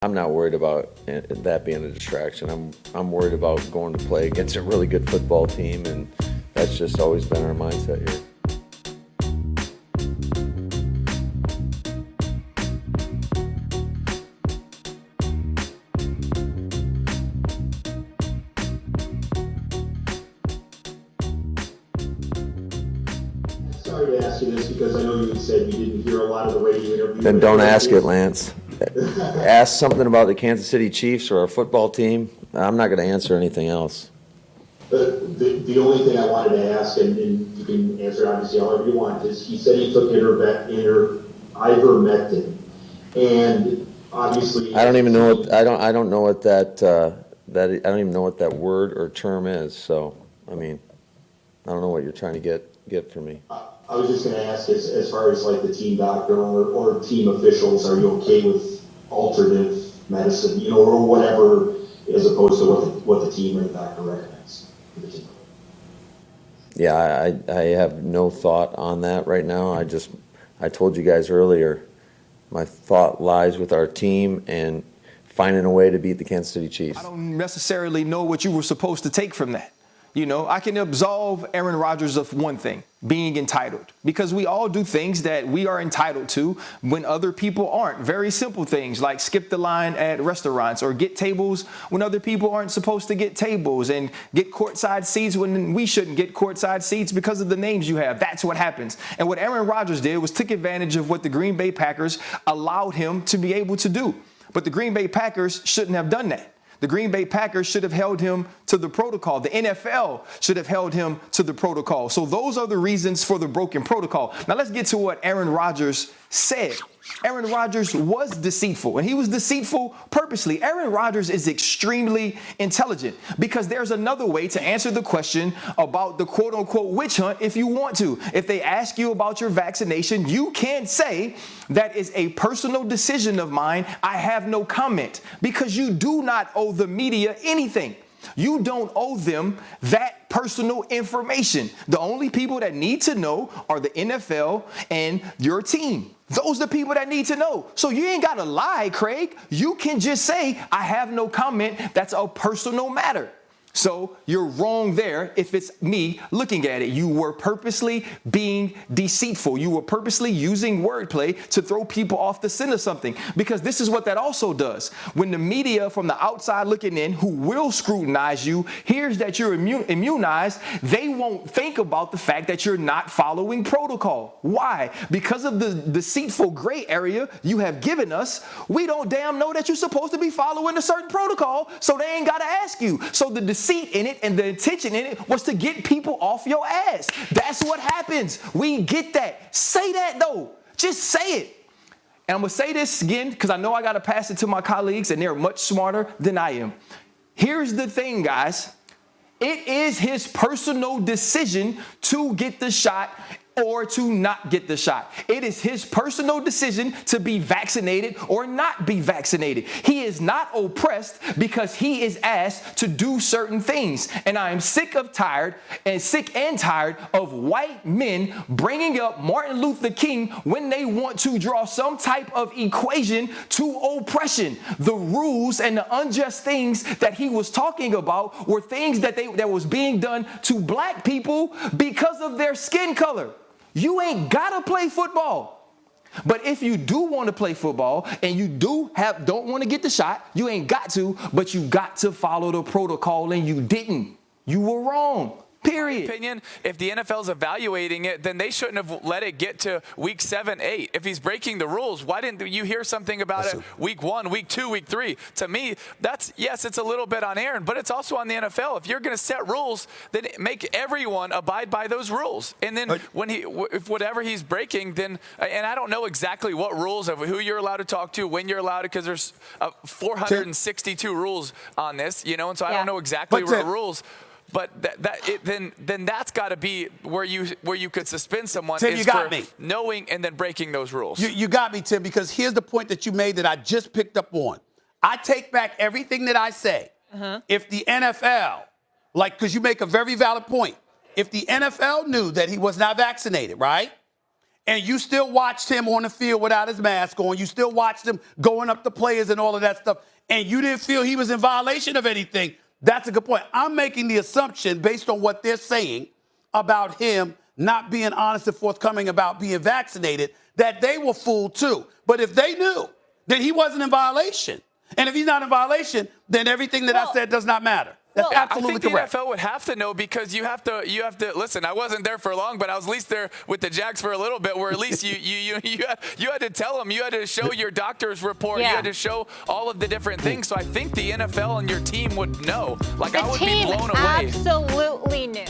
I'm not worried about that being a distraction. I'm worried about going to play against a really good football team, and that's just always been our mindset here. Sorry to ask you this because I know you said you didn't hear a lot of the radio interview. Then don't ask it, Lance. Ask something about the Kansas City Chiefs or our football team. I'm not going to answer anything else. The only thing I wanted to ask, and you can answer it obviously however you want, is he said he took ivermectin, and obviously I don't even know what I don't know what that I don't even know what that word or term is. So I mean, I don't know what you're trying to get from me. I was just going to ask, as far as like the team doctor or team officials, are you okay with alternative medicine, or whatever, as opposed to what the team or the doctor recommends for the team? Yeah, I have no thought on that right now. I told you guys earlier, my thought lies with our team and finding a way to beat the Kansas City Chiefs. I don't necessarily know what you were supposed to take from that. I can absolve Aaron Rodgers of one thing, being entitled, because we all do things that we are entitled to when other people aren't. Very simple things like skip the line at restaurants or get tables when other people aren't supposed to get tables, and get courtside seats when we shouldn't get courtside seats because of the names you have. That's what happens. And what Aaron Rodgers did was took advantage of what the Green Bay Packers allowed him to be able to do. But the Green Bay Packers shouldn't have done that. The Green Bay Packers should have held him to the protocol. The NFL should have held him to the protocol. So those are the reasons for the broken protocol. Now let's get to what Aaron Rodgers said. Aaron Rodgers was deceitful, and he was deceitful purposely. Aaron Rodgers is extremely intelligent, because there's another way to answer the question about the quote-unquote witch hunt if you want to. If they ask you about your vaccination, you can say that is a personal decision of mine. I have no comment, because you do not owe the media anything. You don't owe them that personal information. The only people that need to know are the NFL and your team. Those are the people that need to know. So you ain't got to lie, Craig. You can just say, I have no comment. That's a personal matter. So you're wrong there if it's me looking at it. You were purposely being deceitful. You were purposely using wordplay to throw people off the scent of something, because this is what that also does. When the media from the outside looking in, who will scrutinize you, hears that you're immunized, they won't think about the fact that you're not following protocol. Why? Because of the deceitful gray area you have given us, we don't damn know that you're supposed to be following a certain protocol, so they ain't got to ask you. So the deceit in it and the intention in it was to get people off your ass. That's what happens. We get that. Say that though. Just say it. And I'm going to say this again because I know I got to pass it to my colleagues, and they're much smarter than I am. Here's the thing, guys. It is his personal decision to get the shot or to not get the shot. It is his personal decision to be vaccinated or not be vaccinated. He is not oppressed because he is asked to do certain things. And I am sick and tired of white men bringing up Martin Luther King when they want to draw some type of equation to oppression. The rules and the unjust things that he was talking about were things that was being done to black people because of their skin color. You ain't gotta play football. But if you do want to play football and you don't want to get the shot, you ain't got to, but you got to follow the protocol, and you didn't. You were wrong. Period. Opinion, if the NFL's evaluating it, then they shouldn't have let it get to week 7, 8. If he's breaking the rules, why didn't you hear something about it week 1, week 2, week 3? To me, yes, it's a little bit on Aaron, but it's also on the NFL. If you're going to set rules, then make everyone abide by those rules. And then if whatever he's breaking, then, and I don't know exactly what rules of who you're allowed to talk to, when you're allowed to, because there's 462 rules on this, and so I don't know exactly what rules. But then that's got to be where you could suspend someone. Tim, you got me. Knowing and then breaking those rules. You got me, Tim, because here's the point that you made that I just picked up on. I take back everything that I say. If the NFL, because you make a very valid point, if the NFL knew that he was not vaccinated, right, and you still watched him on the field without his mask on, you still watched him going up the players and all of that stuff, and you didn't feel he was in violation of anything, that's a good point. I'm making the assumption based on what they're saying about him not being honest and forthcoming about being vaccinated, that they were fooled too. But if they knew that he wasn't in violation, and if he's not in violation, then everything that I said does not matter. That's absolutely correct. I think the NFL would have to know, because you have to listen. I wasn't there for long, but I was at least there with the Jags for a little bit, where at least you had to tell them, you had to show your doctor's report, you had to show all of the different things. So I think the NFL and your team would know. Like, I would be blown away. Absolutely knew.